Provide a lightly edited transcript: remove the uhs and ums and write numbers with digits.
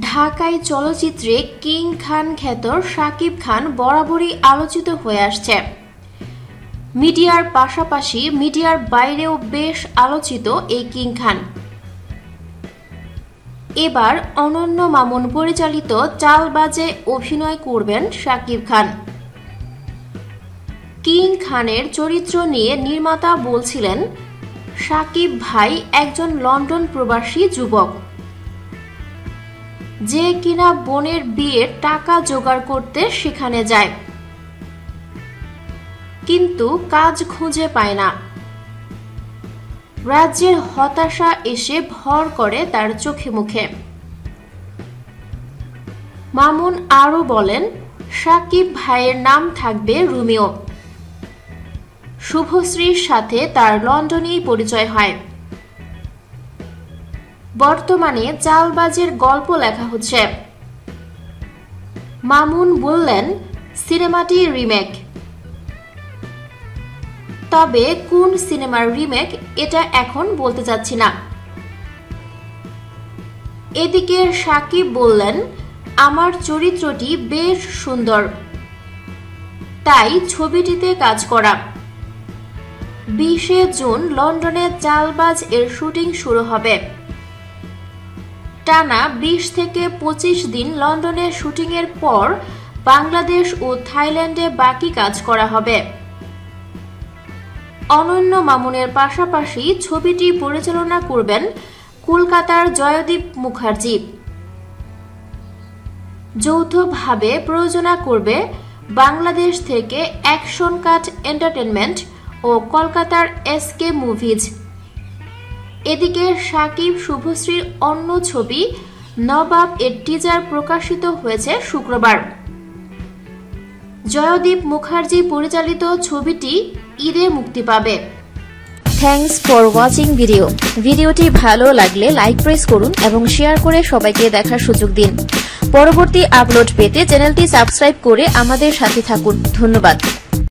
ঢাকাই চলচ্চিত্রে কিং খান খ্যাত শাকিব খান বরাবরই আলোচিত হয়ে আসছে। মিডিয়ার পাশাপাশি মিডিয়ার বাইরেও বেশ আলোচিত এই কিং খান। এবার অনন্য মামুন পরিচালিত চালবাজে অভিনয় করবেন শাকিব খান। কিং খানের চরিত্র নিয়ে নির্মাতা বলছিলেন, শাকিব ভাই একজন লন্ডন প্রবাসী যুবক, যে কিনা বোনের বিয়ের টাকা জোগাড় করতে সেখানে যায়, কিন্তু কাজ খুঁজে পায় না। রাজ্যের হতাশা এসে ভর করে তার চোখে মুখে। মামুন আরও বলেন, শাকিব ভাইয়ের নাম থাকবে রোমিও। শুভশ্রীর সাথে তার লন্ডনেই পরিচয় হয়। বর্তমানে চালবাজের গল্প লেখা হচ্ছে। মামুন বললেন, সিনেমাটি রিমেক, তবে কোন সিনেমার রিমেক এটা এখন বলতে চাচ্ছি না। এদিকে শাকিব বললেন, আমার চরিত্রটি বেশ সুন্দর, তাই ছবিটিতে কাজ করা। 20 জুন লন্ডনে চালবাজ এর শুটিং শুরু হবে। টানা 20 থেকে 25 দিন লন্ডনে শুটিংয়ের পর বাংলাদেশ ও থাইল্যান্ডে বাকি কাজ করা হবে। অনন্য মামুনের পাশাপাশি ছবিটি পরিচালনা করবেন কলকাতার জয়দীপ মুখার্জি। যৌথভাবে প্রযোজনা করবে বাংলাদেশ থেকে অ্যাকশন কাট এন্টারটেইনমেন্ট ও কলকাতার এসকে মুভিজ। এদিকে শাকিব শুভশ্রীর অন্য ছবি নবাব এর টিজার প্রকাশিত হয়েছে শুক্রবার। জয়দীপ মুখার্জি পরিচালিত ছবিটি ঈদে মুক্তি পাবে। থ্যাঙ্কস ফর ওয়াচিং ভিডিওটি ভালো লাগলে লাইক প্রেস করুন এবং শেয়ার করে সবাইকে দেখার সুযোগ দিন। পরবর্তী আপলোড পেতে চ্যানেলটি সাবস্ক্রাইব করে আমাদের সাথে থাকুন। ধন্যবাদ।